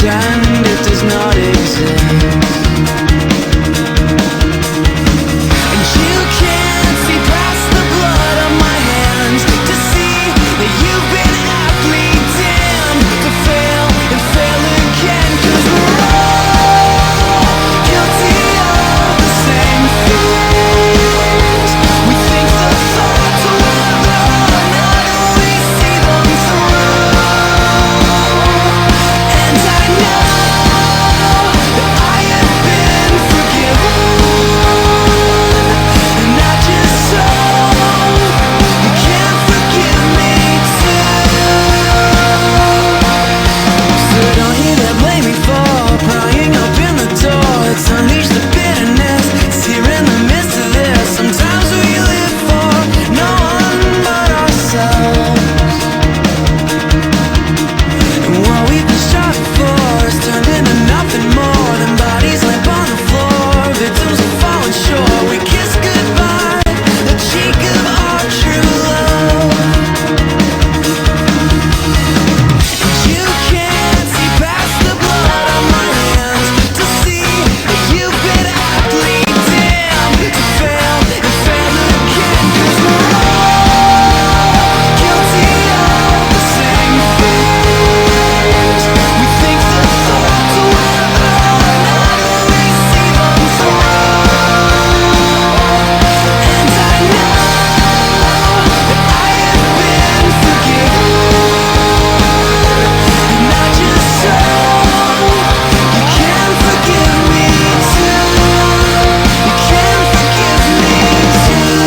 pretend it does not exist. And you can't see past the blood on my hands to see that you've been aptly damned to fail and fail again. 'Cause we're all guilty of the same things. We think the thoughts are wrong, not we see them through. And I know that I have been forgiven, and I just so you can forgive me too. So don't hear that blame me for prying open the door. It's unleashed the bitterness. It's here in the midst of this. Sometimes we live for no one but ourselves. And what we've been striving for has turned into nothing more than bodies limp on the floor. Victims of falling short. We kiss goodbye, the cheek of our true love. You can't see past the blood on my hands to see that you've been aptly damned to fail and fail again. 'Cause we're all guilty of the same things. We think the thoughts are wrong, not we see them through. And I know that I have been forgiven, and I just so you can forgive me too. You can forgive me too.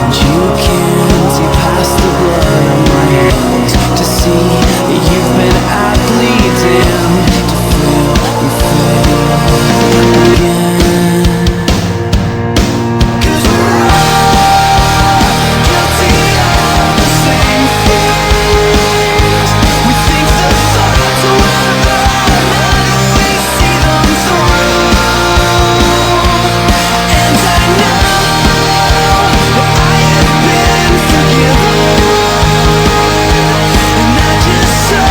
And you can't see past the blood on my hands to see that you've been aptly damned to fail and fail again. 'Cause we're all guilty of the same things. We think the thoughts are wrong, not we see them through. And I know that I have been forgiven, and I just so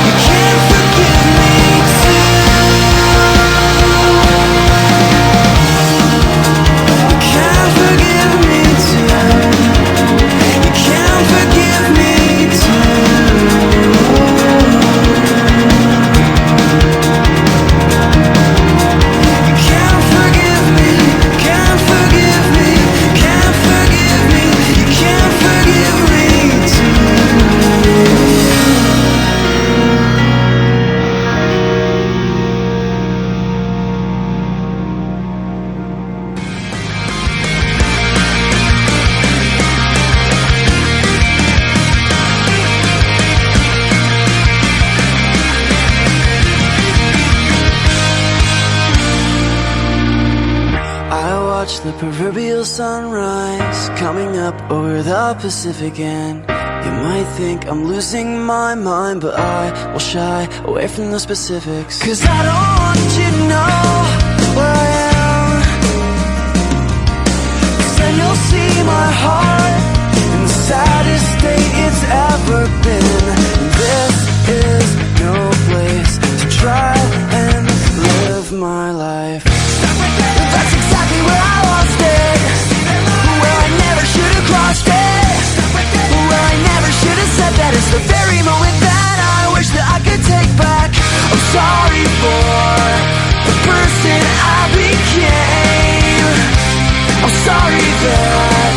you can forgive me too. You can forgive me too. You can forgive me too. You can forgive me, can forgive me, can forgive me. You can forgive me too. I watch the proverbial sunrise coming up over the Pacific, and you might think I'm losing my mind, but I will shy away from the specifics. 'Cause I don't want you to know where I am, 'cause then you'll see my heart in the saddest state it's ever been. This is no place to try and live my life. That's exactly where I lost it, where I never should have crossed it, where I never should have said that. It's the very moment that I wish that I could take back. I'm sorry for the person I became. I'm sorry that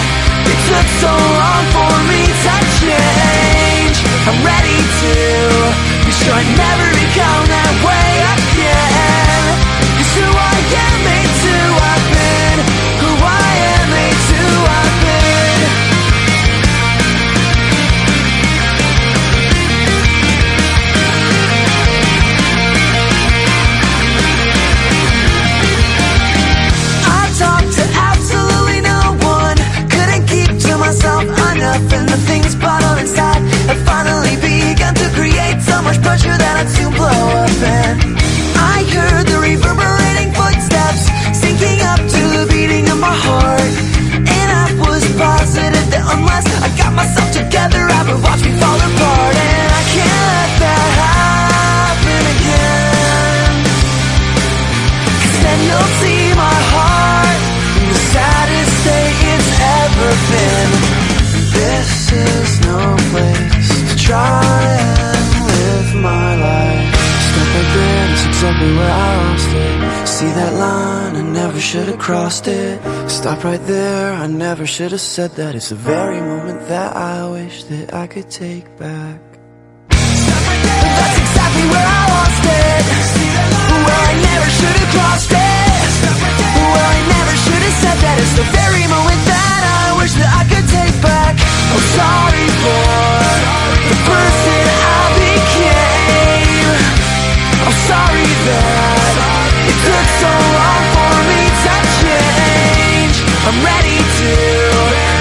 it took so long for me to change. I'm ready to be sure I never become that way again. 'Cause who I am made to have been, who I am made to have been. I talked to absolutely no one, couldn't keep to myself enough, and the things bottled inside have finally begun to create so much pressure that I'd soon blow up. And I should have crossed it. Stop right there, I never should have said that. It's the very moment that I wish that I could take back. That's exactly where I lost it. Where I never should have crossed it. Where I never should have said that. It's the very moment that I wish that I could take back. I'm sorry for the person I became. I'm sorry that it took so long for me to change. I'm ready to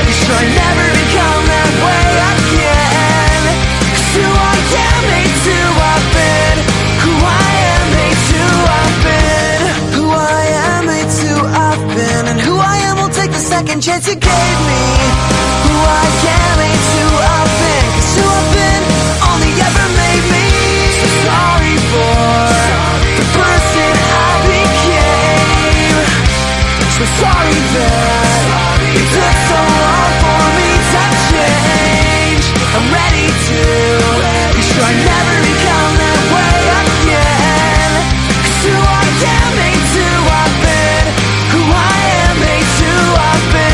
be sure I never become that way again. 'Cause who I am made to have been. Who I am made to have been. Who I am made to have been. And who I am will take the second chance you gave me. Who I am made to have been. 'Cause who I've been only ever made me. So sorry for the person I became. So sorry that it took so long for me to change. I'm ready to be sure I never become that way again. 'Cause who I am made to have been. Who I am made to have been.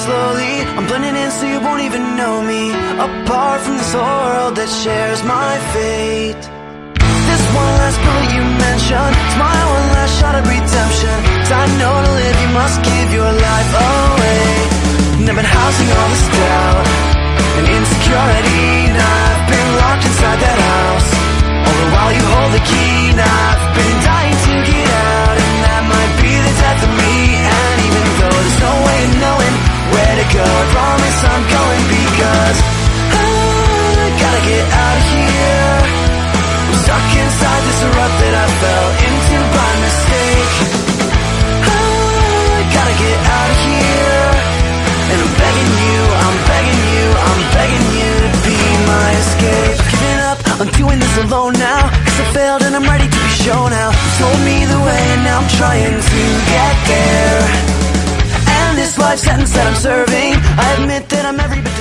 Slowly, I'm blending in so you won't even know me. Apart from this whole world that shares my fate. This one last bullet you mentioned, it's my one last shot of redemption. 'Cause I know to live you must give your life away. And I've been housing all this doubt and insecurity. And I've been locked inside that house. All the while you hold the key. And I've been dying to get out. And that might be the death of me. And even though there's no way of knowing where to go, I promise I'm going. Because I gotta get out of here. I'm stuck inside this rut that I fell into by mistake. I gotta get out of here. And I'm begging you, I'm begging you, I'm begging you to be my escape. I'm giving up, I'm doing this alone now. 'Cause I failed and I'm ready to be shown out. You told me the way and now I'm trying to get there. This life sentence that I'm serving, I admit that I'm every bit